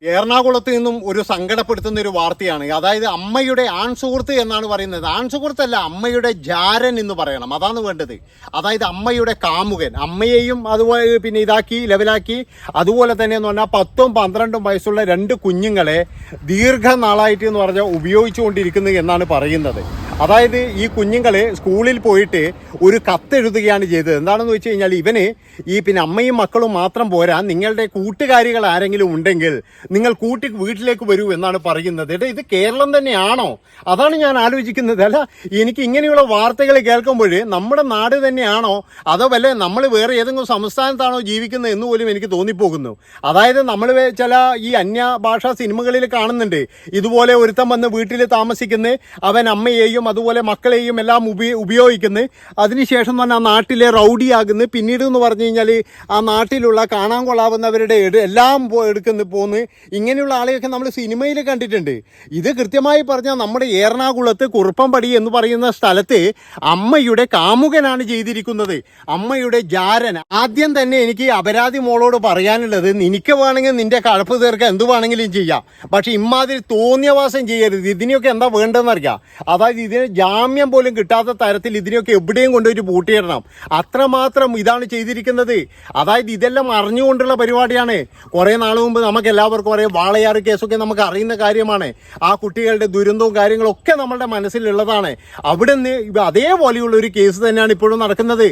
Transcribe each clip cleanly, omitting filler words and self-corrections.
എറണാകുളത്ത് നിന്നും ഒരു സങ്കടപ്പെടുത്തുന്ന ഒരു വാർത്തയാണ്. അതായത് അമ്മയുടെ ആൺ സുഹൃത്ത് എന്നാണ് പറയുന്നത്. ആൺ സുഹൃത്തല്ല, അമ്മയുടെ ജാരൻ എന്ന് പറയണം, അതാണ് വേണ്ടത്. അതായത് അമ്മയുടെ കാമുകൻ അമ്മയെയും അതുപോലെ പിന്നെ ഇതാക്കി ലെവലാക്കി. അതുപോലെ തന്നെ എന്ന് പറഞ്ഞാൽ 10ഉം 12ഉം വയസ്സുള്ള 2 കുഞ്ഞുങ്ങളെ ദീർഘനാളായിട്ട് എന്ന് പറഞ്ഞാൽ ഉപയോഗിച്ചുകൊണ്ടിരിക്കുന്നു എന്നാണ് പറയുന്നത്. അതായത് ഈ കുഞ്ഞുങ്ങള് സ്കൂളിൽ പോയിട്ട് ഒരു കത്തെഴുതുകയാണ് ചെയ്തത്. എന്താണെന്ന് വെച്ച് കഴിഞ്ഞാൽ ഇവന് പിന്നെ അമ്മയും മക്കളും മാത്രം പോരാ, നിങ്ങളുടെ കൂട്ടുകാരികൾ ആരെങ്കിലും ഉണ്ടെങ്കിൽ നിങ്ങൾ കൂട്ടി വീട്ടിലേക്ക് വരൂ എന്നാണ് പറയുന്നത്. ഇത് കേരളം തന്നെയാണോ? അതാണ് ഞാൻ ആലോചിക്കുന്നത്. അല്ല, എനിക്ക് ഇങ്ങനെയുള്ള വാർത്തകൾ കേൾക്കുമ്പോൾ നമ്മുടെ നാട് തന്നെയാണോ അതോ വല്ല നമ്മൾ വേറെ ഏതെങ്കിലും സംസ്ഥാനത്താണോ ജീവിക്കുന്നത് എന്ന് പോലും എനിക്ക് തോന്നിപ്പോകുന്നു. അതായത് നമ്മൾ ചില ഈ അന്യഭാഷാ സിനിമകളിൽ കാണുന്നുണ്ട്, ഇതുപോലെ ഒരുത്തം വന്ന് വീട്ടിൽ താമസിക്കുന്ന അവൻ അമ്മയെയും അതുപോലെ മക്കളെയും എല്ലാം ഉപയോഗിക്കുന്നു. അതിനുശേഷം തന്നെ ആ നാട്ടിലെ റൗഡിയാകുന്നു. പിന്നീട് എന്ന് പറഞ്ഞു കഴിഞ്ഞാൽ ആ നാട്ടിലുള്ള കാണാൻ കൊള്ളാവുന്നവരുടെ എല്ലാം പോന്ന് ഇങ്ങനെയുള്ള ആളുകളൊക്കെ നമ്മൾ സിനിമയിൽ കണ്ടിട്ടുണ്ട്. ഇത് കൃത്യമായി പറഞ്ഞാൽ നമ്മുടെ എറണാകുളത്ത് കുറുപ്പംപടി എന്ന് പറയുന്ന സ്ഥലത്ത് അമ്മയുടെ കാമുകനാണ് ചെയ്തിരിക്കുന്നത്, അമ്മയുടെ ജാരൻ. ആദ്യം തന്നെ എനിക്ക് അപരാധി മോളോട് പറയാനുള്ളത്, നിനക്ക് വേണമെങ്കിൽ നിന്റെ കഴപ്പ് തീർക്കാൻ എന്ത് വേണമെങ്കിലും ചെയ്യാം, പക്ഷെ ഇമാതിരി തോന്നിയവാസം ചെയ്യരുത്. ഇതിനെയൊക്കെ എന്താ വേണ്ടതെന്നറിയാം. അതായത് ഇതിന് ജാമ്യം പോലും കിട്ടാത്ത തരത്തിൽ ഇതിനെയൊക്കെ എവിടെയും കൊണ്ടുപോയിട്ട് പൂട്ടിയിടണം. അത്രമാത്രം ഇതാണ് ചെയ്തിരിക്കുന്നത്. അതായത് ഇതെല്ലാം അറിഞ്ഞുകൊണ്ടുള്ള പരിപാടിയാണ്. കുറേ നാൾ മുമ്പ് നമുക്ക് എല്ലാവർക്കും അറിയാം, വാളയാറ് കേസൊക്കെ നമുക്ക് അറിയുന്ന കാര്യമാണ്. ആ കുട്ടികളുടെ ദുരന്തവും കാര്യങ്ങളും ഒക്കെ നമ്മളുടെ മനസ്സിലുള്ളതാണ്. അവിടെ നിന്ന് അതേപോലെയുള്ള ഒരു കേസ് തന്നെയാണ് ഇപ്പോഴും നടക്കുന്നത്.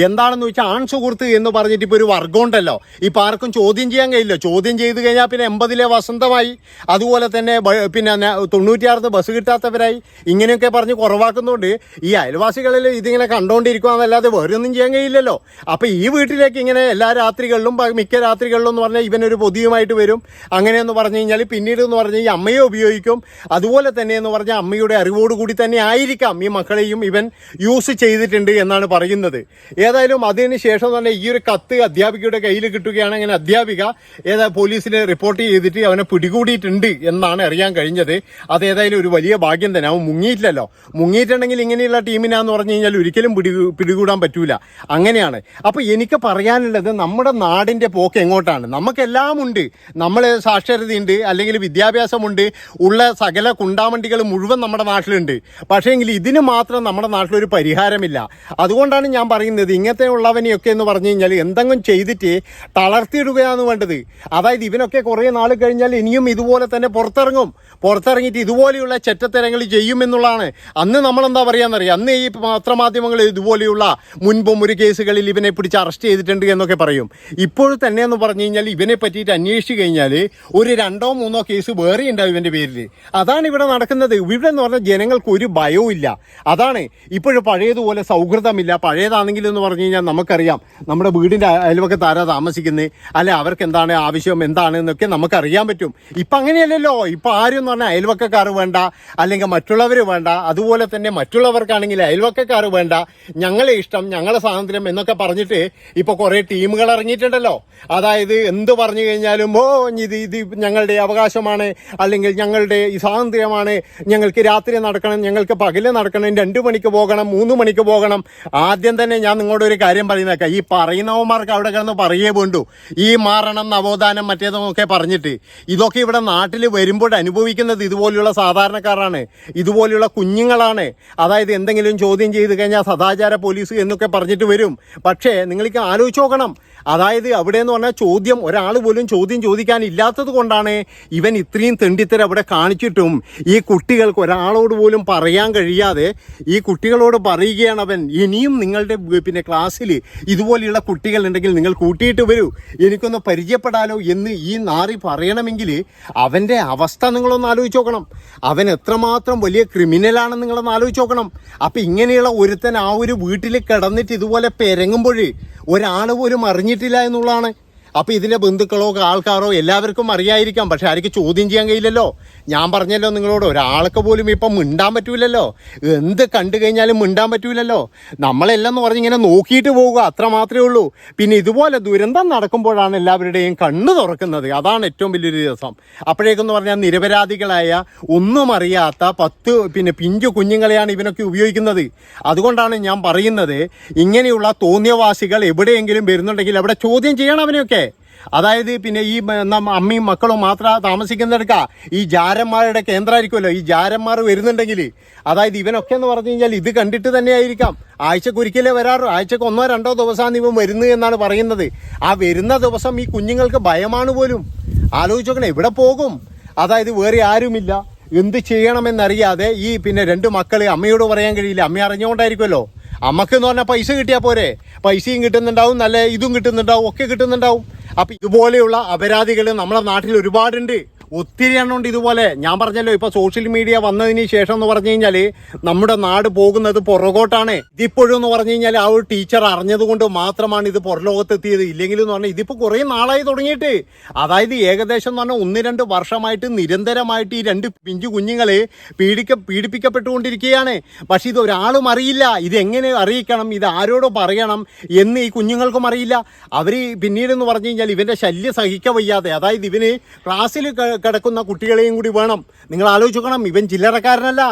എന്താണെന്ന് വെച്ചാൽ ആൺ സുഹൃത്ത് എന്ന് പറഞ്ഞിട്ട് ഇപ്പോൾ ഒരു വർഗം ഉണ്ടല്ലോ, ഇപ്പം ആർക്കും ചോദ്യം ചെയ്യാൻ കഴിയില്ല. ചോദ്യം ചെയ്ത് കഴിഞ്ഞാൽ പിന്നെ 80-ലെ വസന്തമായി, അതുപോലെ തന്നെ പിന്നെ 96 ബസ് കിട്ടാത്തവരായി, ഇങ്ങനെയൊക്കെ പറഞ്ഞ് കുറവാക്കുന്നതുകൊണ്ട് ഈ അയൽവാസികളിൽ ഇതിങ്ങനെ കണ്ടുകൊണ്ടിരിക്കുകയെന്നല്ലാതെ വേറെ ഒന്നും ചെയ്യാൻ കഴിയില്ലല്ലോ. അപ്പോൾ ഈ വീട്ടിലേക്ക് ഇങ്ങനെ എല്ലാ രാത്രികളിലും മിക്ക രാത്രികളിലും എന്ന് പറഞ്ഞാൽ ഇവനൊരു പൊതിയുമായിട്ട് വരും. അങ്ങനെയെന്ന് പറഞ്ഞു കഴിഞ്ഞാൽ പിന്നീട് എന്ന് പറഞ്ഞാൽ ഈ അമ്മയെ ഉപയോഗിക്കും. അതുപോലെ തന്നെ എന്ന് പറഞ്ഞാൽ അമ്മയുടെ അറിവോടുകൂടി തന്നെ ആയിരിക്കാം ഈ മക്കളെയും ഇവൻ യൂസ് ചെയ്തിട്ടുണ്ട് എന്നാണ് പറയുന്നത്. ഏതായാലും അതിന് ശേഷം തന്നെ ഈ ഒരു കത്ത് അധ്യാപികയുടെ കയ്യിൽ കിട്ടുകയാണ്. അങ്ങനെ അധ്യാപിക പോലീസിൽ റിപ്പോർട്ട് ചെയ്തിട്ട് അവനെ പിടികൂടിയിട്ടുണ്ട് എന്നാണ് അറിയാൻ കഴിഞ്ഞത്. അതേതായാലും ഒരു വലിയ ഭാഗ്യം തന്നെ. അവൻ മുങ്ങിയിട്ടില്ലല്ലോ. മുങ്ങിയിട്ടുണ്ടെങ്കിൽ ഇങ്ങനെയുള്ള ടീമിനാന്ന് പറഞ്ഞു കഴിഞ്ഞാൽ ഒരിക്കലും പിടികൂടാൻ പറ്റൂല. അങ്ങനെയാണ്. അപ്പോൾ എനിക്ക് പറയാനുള്ളത്, നമ്മുടെ നാടിൻ്റെ പോക്ക് എങ്ങോട്ടാണ്? നമുക്കെല്ലാം ഉണ്ട്, നമ്മൾ സാക്ഷരതയുണ്ട്, അല്ലെങ്കിൽ വിദ്യാഭ്യാസമുണ്ട്, ഉള്ള സകല കുണ്ടാമണ്ടികൾ മുഴുവൻ നമ്മുടെ നാട്ടിലുണ്ട്. പക്ഷേ എങ്കിൽ ഇതിന് മാത്രം നമ്മുടെ നാട്ടിലൊരു പരിഹാരമില്ല. അതുകൊണ്ടാണ് ഞാൻ പറയുന്നത്, ഇങ്ങനത്തെ ഉള്ളവനെയൊക്കെ എന്ന് പറഞ്ഞു കഴിഞ്ഞാൽ എന്തെങ്കിലും ചെയ്തിട്ട് തളർത്തിയിടുകയാണ് വേണ്ടത്. അതായത് ഇവനൊക്കെ കുറേ നാൾ കഴിഞ്ഞാൽ ഇനിയും ഇതുപോലെ തന്നെ പുറത്തിറങ്ങിയിട്ട് ഇതുപോലെയുള്ള ചെറ്റത്തരങ്ങൾ ചെയ്യുമെന്നുള്ളതാണ്. അന്ന് നമ്മളെന്താ പറയാന്നറിയാം, അന്ന് ഈ പത്രമാധ്യമങ്ങൾ ഇതുപോലെയുള്ള മുൻപും ഒരു കേസുകളിൽ ഇവനെ പിടിച്ച് അറസ്റ്റ് ചെയ്തിട്ടുണ്ട് എന്നൊക്കെ പറയും. ഇപ്പോൾ തന്നെ എന്ന് പറഞ്ഞു കഴിഞ്ഞാൽ ഇവനെ പറ്റിയിട്ട് അന്വേഷിച്ച് കഴിഞ്ഞാൽ ഒരു 2ഓ 3ഓ കേസ് വേറെ ഉണ്ടാവും ഇവൻ്റെ പേരിൽ. അതാണ് ഇവിടെ നടക്കുന്നത്. ഇവിടെ എന്ന് പറഞ്ഞാൽ ജനങ്ങൾക്ക് ഒരു ഭയവും ഇല്ല. അതാണ് ഇപ്പോഴും പഴയതുപോലെ സൗഹൃദമില്ല. പഴയതാണെങ്കിൽ എന്ന് പറഞ്ഞു കഴിഞ്ഞാൽ നമുക്കറിയാം നമ്മുടെ വീടിൻ്റെ അയൽവക്കത്ത് ആരാ താമസിക്കുന്നത്, അല്ലെ അവർക്ക് എന്താണ് ആവശ്യം എന്താണ് എന്നൊക്കെ നമുക്കറിയാൻ പറ്റും. ഇപ്പം അങ്ങനെയല്ലല്ലോ. ഇപ്പം ആരും എന്ന് പറഞ്ഞാൽ അയൽവക്കക്കാർ വേണ്ട, അല്ലെങ്കിൽ മറ്റുള്ളവർ വേണ്ട, അതുപോലെ തന്നെ മറ്റുള്ളവർക്കാണെങ്കിൽ അയൽവക്കക്കാർ വേണ്ട, ഞങ്ങളെ ഇഷ്ടം, ഞങ്ങളെ സ്വാതന്ത്ര്യം എന്നൊക്കെ പറഞ്ഞിട്ട് ഇപ്പോൾ കുറേ ടീമുകൾ ഇറങ്ങിയിട്ടുണ്ടല്ലോ. അതായത് എന്ത് പറഞ്ഞു കഴിഞ്ഞാലും ഇത് ഞങ്ങളുടെ അവകാശമാണ്, അല്ലെങ്കിൽ ഞങ്ങളുടെ ഈ സ്വാതന്ത്ര്യമാണ്, ഞങ്ങൾക്ക് രാത്രി നടക്കണം, ഞങ്ങൾക്ക് പകല് നടക്കണം, 2 മണിക്ക് പോകണം, 3 മണിക്ക് പോകണം. ആദ്യം തന്നെ ഞാൻ നിങ്ങളോട് ഒരു കാര്യം പറയുന്നേക്കാം, ഈ പറയുന്നവന്മാർക്ക് അവിടെ കിടന്ന് പറയേ വേണ്ടു. ഈ മാറണം, നവോത്ഥാനം, മറ്റേതൊക്കെ പറഞ്ഞിട്ട് ഇതൊക്കെ ഇവിടെ നാട്ടിൽ വരുമ്പോൾ അനുഭവിക്കുന്നത് ഇതുപോലെയുള്ള സാധാരണക്കാരാണ്, ഇതുപോലെയുള്ള കുഞ്ഞുങ്ങളാണ്. അതായത് എന്തെങ്കിലും ചോദ്യം ചെയ്ത് കഴിഞ്ഞാൽ സദാചാര പോലീസ് എന്നൊക്കെ പറഞ്ഞിട്ട് വരും. പക്ഷേ നിങ്ങൾക്ക് ആലോചിച്ച് നോക്കണം, അതായത് അവിടെ എന്ന് പറഞ്ഞാൽ ഒരാൾ പോലും ചോദ്യം ചോദിക്കാനില്ലാത്തത് കൊണ്ടാണ് ഇവൻ ഇത്രയും തെണ്ടിത്തരം അവിടെ കാണിച്ചിട്ടും ഈ കുട്ടികൾക്ക് ഒരാളോട് പോലും പറയാൻ കഴിയാതെ ഈ കുട്ടികളോട് പറയുകയാണ് അവൻ, ഇനിയും നിങ്ങളുടെ പിന്നെ ക്ലാസ്സിൽ ഇതുപോലെയുള്ള കുട്ടികളുണ്ടെങ്കിൽ നിങ്ങൾ കൂട്ടിയിട്ട് വരൂ, എനിക്കൊന്ന് പരിചയപ്പെടാലോ എന്ന് ഈ നാറി പറയണമെങ്കിൽ അവൻ്റെ അവസ്ഥ നിങ്ങളൊന്ന് ആലോചിച്ച് നോക്കണം. അവൻ എത്രമാത്രം വലിയ ക്രിമിനലാണെന്ന് നിങ്ങളൊന്ന് ആലോചിച്ച് നോക്കണം. അപ്പം ഇങ്ങനെയുള്ള ഒരുത്തൻ ആ ഒരു വീട്ടിൽ കിടന്നിട്ട് ഇതുപോലെ പെരങ്ങുമ്പോൾ ഒരാൾ പോലും അറിഞ്ഞിട്ടില്ല എന്നുള്ളതാണ്. അപ്പോൾ ഇതിൻ്റെ ബന്ധുക്കളോ ആൾക്കാരോ എല്ലാവർക്കും അറിയായിരിക്കാം, പക്ഷെ ആർക്ക് ചോദ്യം ചെയ്യാൻ കഴിയില്ലല്ലോ. ഞാൻ പറഞ്ഞല്ലോ നിങ്ങളോട്, ഒരാൾക്ക് പോലും ഇപ്പം മിണ്ടാൻ പറ്റൂലല്ലോ. എന്ത് കണ്ടു കഴിഞ്ഞാലും മിണ്ടാൻ പറ്റൂലല്ലോ. നമ്മളെല്ലാം എന്ന് പറഞ്ഞിങ്ങനെ നോക്കിയിട്ട് പോവുക, അത്ര മാത്രമേ ഉള്ളൂ. പിന്നെ ഇതുപോലെ ദുരന്തം നടക്കുമ്പോഴാണ് എല്ലാവരുടെയും കണ്ണ് തുറക്കുന്നത്. അതാണ് ഏറ്റവും വലിയൊരു ദിവസം. അപ്പോഴേക്കെന്ന് പറഞ്ഞാൽ നിരപരാധികളായ ഒന്നും അറിയാത്ത 10 പിഞ്ചു കുഞ്ഞുങ്ങളെയാണ് ഇവനൊക്കെ ഉപയോഗിക്കുന്നത്. അതുകൊണ്ടാണ് ഞാൻ പറയുന്നത്, ഇങ്ങനെയുള്ള തോന്നിയവാസികൾ എവിടെയെങ്കിലും വരുന്നുണ്ടെങ്കിൽ അവിടെ ചോദ്യം ചെയ്യണം അവനെയൊക്കെ. അതായത് പിന്നെ ഈ അമ്മയും മക്കളും മാത്രം താമസിക്കുന്നിടക്ക ഈ ജാരന്മാരുടെ കേന്ദ്രമായിരിക്കുമല്ലോ. ഈ ജാരന്മാർ വരുന്നുണ്ടെങ്കിൽ അതായത് ഇവനൊക്കെ എന്ന് പറഞ്ഞു കഴിഞ്ഞാൽ ഇത് കണ്ടിട്ട് തന്നെ ആയിരിക്കാം ആഴ്ചക്ക് ഒരിക്കലേ വരാറ്, ആഴ്ചക്ക് 1-2 ദിവസമാണ് ഇവൻ വരുന്നത് എന്നാണ് പറയുന്നത്. ആ വരുന്ന ദിവസം ഈ കുഞ്ഞുങ്ങൾക്ക് ഭയമാണ് പോലും. ആലോചിച്ച് നോക്കണേ, എവിടെ പോകും? അതായത് വേറെ ആരുമില്ല, എന്ത് ചെയ്യണമെന്നറിയാതെ ഈ പിന്നെ 2 മക്കള് അമ്മയോട് പറയാൻ കഴിയില്ല. അമ്മ അറിഞ്ഞുകൊണ്ടായിരിക്കുമല്ലോ. അമ്മക്ക് എന്ന് പറഞ്ഞാൽ പൈസ കിട്ടിയാൽ പോരെ, പൈസയും കിട്ടുന്നുണ്ടാവും, നല്ല ഇതും കിട്ടുന്നുണ്ടാവും, ഒക്കെ കിട്ടുന്നുണ്ടാവും. അപ്പം ഇതുപോലെയുള്ള അപരാധികൾ നമ്മുടെ നാട്ടിൽ ഒരുപാടുണ്ട്, ഒത്തിരി എണ്ണമുണ്ട് ഇതുപോലെ. ഞാൻ പറഞ്ഞല്ലോ, ഇപ്പൊ സോഷ്യൽ മീഡിയ വന്നതിന് ശേഷം എന്ന് പറഞ്ഞു കഴിഞ്ഞാൽ നമ്മുടെ നാട് പോകുന്നത് പുറകോട്ടാണ്. ഇതിപ്പോഴും എന്ന് പറഞ്ഞു കഴിഞ്ഞാൽ ആ ഒരു ടീച്ചർ അറിഞ്ഞത് കൊണ്ട് മാത്രമാണ് ഇത് പുറലോകത്തെത്തിയത്. ഇല്ലെങ്കിൽ എന്ന് പറഞ്ഞാൽ ഇതിപ്പോൾ കുറേ നാളായി തുടങ്ങിയിട്ട്. അതായത് ഏകദേശം എന്ന് പറഞ്ഞാൽ 1-2 വർഷമായിട്ട് നിരന്തരമായിട്ട് ഈ 2 പിഞ്ചു കുഞ്ഞുങ്ങളെ പീഡിപ്പിക്കപ്പെട്ടുകൊണ്ടിരിക്കുകയാണ്. പക്ഷെ ഇത് ഒരാളും അറിയില്ല. ഇതെങ്ങനെ അറിയിക്കണം, ഇത് ആരോട് പറയണം എന്ന് ഈ കുഞ്ഞുങ്ങൾക്കും അറിയില്ല. അവർ പിന്നീട് എന്ന് പറഞ്ഞു കഴിഞ്ഞാൽ ഇവന്റെ ശല്യം സഹിക്കാൻ വയ്യാതെ, അതായത് ഇവന് ക്ലാസ്സിൽ കിടക്കുന്ന കുട്ടികളെയും കൂടി വേണം. നിങ്ങൾ ആലോചിക്കണം, ഇവൻ ചില്ലറക്കാരനല്ല.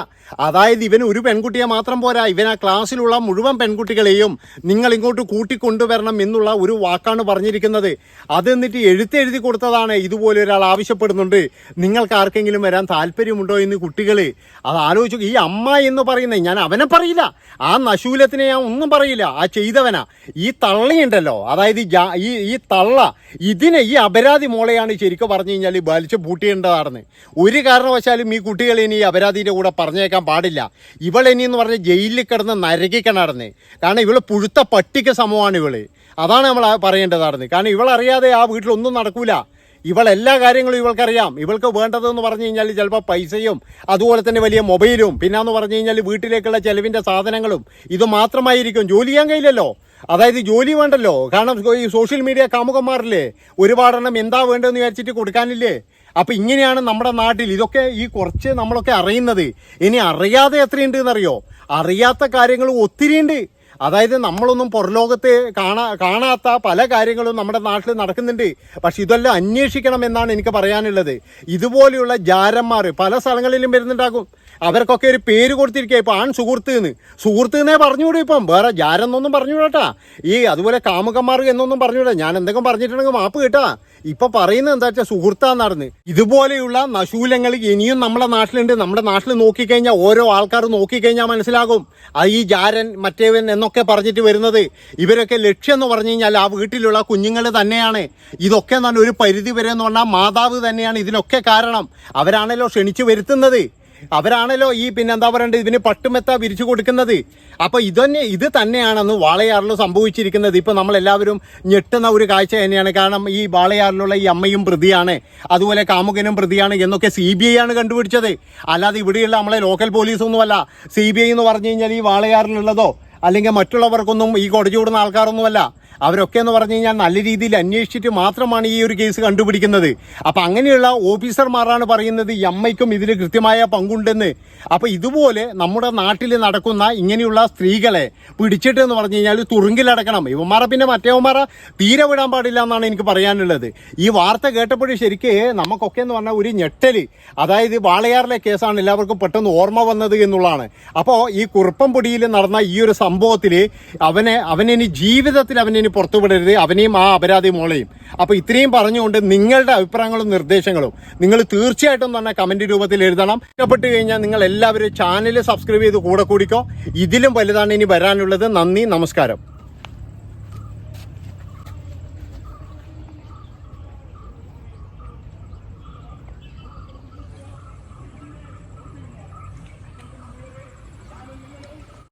അതായത് ഇവന് ഒരു പെൺകുട്ടിയെ മാത്രം പോരാ, ഇവൻ ആ ക്ലാസ്സിലുള്ള മുഴുവൻ പെൺകുട്ടികളെയും നിങ്ങൾ ഇങ്ങോട്ട് കൂട്ടിക്കൊണ്ടുവരണം എന്നുള്ള ഒരു വാക്കാണ് പറഞ്ഞിരിക്കുന്നത്. അത് എന്നിട്ട് എഴുതി കൊടുത്തതാണ്. ഇതുപോലെ ഒരാൾ ആവശ്യപ്പെടുന്നുണ്ട്, നിങ്ങൾക്ക് ആർക്കെങ്കിലും വരാൻ താല്പര്യമുണ്ടോ എന്ന് കുട്ടികൾ. അത് ആലോചിച്ചു. ഈ അമ്മ എന്ന് പറയുന്നത്, ഞാൻ അവനെ പറയില്ല, ആ നശൂലത്തിനെ ഞാൻ ഒന്നും പറയില്ല, ആ ചെയ്തവനാ. ഈ തള്ളിയുണ്ടല്ലോ, അതായത് ഈ തള്ള, ഇതിനെ ഈ അപരാധി മോളെയാണ് ശരിക്കും പറഞ്ഞു കഴിഞ്ഞാൽ വലിച്ചു പൂട്ടിയേണ്ടതാണെന്ന്. ഒരു കാരണവശാലും ഈ കുട്ടികളെ ഇനി ഈ അപരാധിയുടെ കൂടെ പറഞ്ഞേക്കാൻ പാടില്ല. ഇവളെനി എന്ന് പറഞ്ഞ് ജയിലിൽ കിടന്ന് നരകിക്കണമായിരുന്നു. കാരണം ഇവള് പുഴുത്ത പട്ടിക്ക് സമമാണ് ഇവള്. അതാണ് നമ്മൾ പറയേണ്ടതായിരുന്നു. കാരണം ഇവളറിയാതെ ആ വീട്ടിലൊന്നും നടക്കൂല. ഇവളെല്ലാ കാര്യങ്ങളും ഇവൾക്കറിയാം. ഇവൾക്ക് വേണ്ടതെന്ന് പറഞ്ഞു കഴിഞ്ഞാൽ ചിലപ്പോൾ പൈസയും അതുപോലെ തന്നെ വലിയ മൊബൈലും പിന്നെന്ന് പറഞ്ഞു കഴിഞ്ഞാൽ വീട്ടിലേക്കുള്ള ചെലവിൻ്റെ സാധനങ്ങളും ഇത് മാത്രമായിരിക്കും. ജോലി ചെയ്യാൻ കഴിയില്ലല്ലോ, അതായത് ജോലി വേണ്ടല്ലോ. കാരണം ഈ സോഷ്യൽ മീഡിയ കാമുകന്മാരില്ലേ ഒരുപാടെണ്ണം, എന്താ വേണ്ടതെന്ന് വിചാരിച്ചിട്ട് കൊടുക്കാനില്ലേ. അപ്പം ഇങ്ങനെയാണ് നമ്മുടെ നാട്ടിൽ ഇതൊക്കെ ഈ കുറച്ച് നമ്മളൊക്കെ അറിയുന്നത്. ഇനി അറിയാതെ എത്രയുണ്ട് എന്നറിയോ? അറിയാത്ത കാര്യങ്ങൾ ഒത്തിരിയുണ്ട്. അതായത് നമ്മളൊന്നും പുറലോകത്ത് കാണാത്ത പല കാര്യങ്ങളും നമ്മുടെ നാട്ടിൽ നടക്കുന്നുണ്ട്. പക്ഷെ ഇതെല്ലാം അന്വേഷിക്കണം എന്നാണ് എനിക്ക് പറയാനുള്ളത്. ഇതുപോലെയുള്ള ജാരന്മാർ പല സ്ഥലങ്ങളിലും വരുന്നുണ്ടാകും. അവർക്കൊക്കെ ഒരു പേര് കൊടുത്തിരിക്കുക. ഇപ്പം ആൺ സുഹൃത്ത് എന്നേ പറഞ്ഞുകൂടും. ഇപ്പം വേറെ ജാരെന്നൊന്നും പറഞ്ഞുകൂടാ. ഈ അതുപോലെ കാമുകന്മാർ എന്നൊന്നും പറഞ്ഞുകൂടാ. ഞാൻ എന്തെങ്കിലും പറഞ്ഞിട്ടുണ്ടെങ്കിൽ മാപ്പ് കേട്ടാ. ഇപ്പൊ പറയുന്നത് എന്താ വെച്ചാൽ സുഹൃത്താന്നാർന്ന്. ഇതുപോലെയുള്ള നശൂലങ്ങൾ ഇനിയും നമ്മുടെ നാട്ടിലുണ്ട്. നമ്മുടെ നാട്ടിൽ നോക്കിക്കഴിഞ്ഞാൽ ഓരോ ആൾക്കാർ നോക്കിക്കഴിഞ്ഞാൽ മനസ്സിലാകും. അത് ഈ ജാരൻ മറ്റേവൻ എന്നൊക്കെ പറഞ്ഞിട്ട് വരുന്നത് ഇവരൊക്കെ ലക്ഷ്യം എന്ന് പറഞ്ഞു കഴിഞ്ഞാൽ ആ വീട്ടിലുള്ള കുഞ്ഞുങ്ങൾ തന്നെയാണ്. ഇതൊക്കെ എന്നാൽ ഒരു പരിധി വരെ എന്ന് പറഞ്ഞാൽ മാതാവ് തന്നെയാണ് ഇതിനൊക്കെ കാരണം. അവരാണല്ലോ ക്ഷണിച്ചു വരുത്തുന്നത്, അവരാണല്ലോ ഈ പിന്നെന്താ പറയണ്ടത് ഇതിന് പട്ടുമെത്ത വിരിച്ചു കൊടുക്കുന്നത്. അപ്പോൾ ഇത് തന്നെയാണെന്ന് വാളയാറിൽ സംഭവിച്ചിരിക്കുന്നത്. ഇപ്പം നമ്മളെല്ലാവരും ഞെട്ടുന്ന ഒരു കാഴ്ച തന്നെയാണ്. കാരണം ഈ വാളയാറിലുള്ള ഈ അമ്മയും പ്രതിയാണ്, അതുപോലെ കാമുകനും പ്രതിയാണ് എന്നൊക്കെ CBI ആണ് കണ്ടുപിടിച്ചത്. അല്ലാതെ ഇവിടെയുള്ള നമ്മളെ ലോക്കൽ പോലീസൊന്നുമല്ല. CBI എന്ന് പറഞ്ഞു കഴിഞ്ഞാൽ ഈ വാളയാറിലുള്ളതോ അല്ലെങ്കിൽ മറ്റുള്ളവർക്കൊന്നും ഈ കൊടചൂടുന്ന ആൾക്കാരൊന്നുമല്ല. അവരൊക്കെ എന്ന് പറഞ്ഞു കഴിഞ്ഞാൽ നല്ല രീതിയിൽ അന്വേഷിച്ചിട്ട് മാത്രമാണ് ഈ ഒരു കേസ് കണ്ടുപിടിക്കുന്നത്. അപ്പം അങ്ങനെയുള്ള ഓഫീസർമാരാണ് പറയുന്നത് ഈ അമ്മയ്ക്കും ഇതിൽ കൃത്യമായ പങ്കുണ്ടെന്ന്. അപ്പം ഇതുപോലെ നമ്മുടെ നാട്ടിൽ നടക്കുന്ന ഇങ്ങനെയുള്ള സ്ത്രീകളെ പിടിച്ചിട്ട് എന്ന് പറഞ്ഞു കഴിഞ്ഞാൽ തുറുങ്കിലടക്കണം. ഇവന്മാരെ പിന്നെ മറ്റേവന്മാരെ തീരെ വിടാൻ പാടില്ല എന്നാണ് എനിക്ക് പറയാനുള്ളത്. ഈ വാർത്ത കേട്ടപ്പോഴും ശരിക്ക് നമുക്കൊക്കെ എന്ന് പറഞ്ഞാൽ ഒരു ഞെട്ടല്. അതായത് വാളയാറിലെ കേസാണ് എല്ലാവർക്കും പെട്ടെന്ന് ഓർമ്മ വന്നത് എന്നുള്ളതാണ്. അപ്പോൾ ഈ കുറുപ്പംപൊടിയിൽ നടന്ന ഈ ഒരു സംഭവത്തിൽ അവനിനി ജീവിതത്തിൽ അവനിനി പുറത്തുവിടരുത്, അവനെയും ആ അപരാധി മോളെയും. അപ്പോൾ ഇത്രയും പറഞ്ഞുകൊണ്ട് നിങ്ങളുടെ അഭിപ്രായങ്ങളും നിർദ്ദേശങ്ങളും നിങ്ങൾ തീർച്ചയായിട്ടും തന്നെ കമന്റ് രൂപത്തിൽ എഴുതണം. ഇഷ്ടപ്പെട്ട് കഴിഞ്ഞാൽ നിങ്ങൾ എല്ലാവരും ചാനൽ സബ്സ്ക്രൈബ് ചെയ്ത് കൂടെ കൂടിക്കോ. ഇതിലും വലുതാണ് ഇനി വരാനുള്ളത്. നന്ദി, നമസ്കാരം.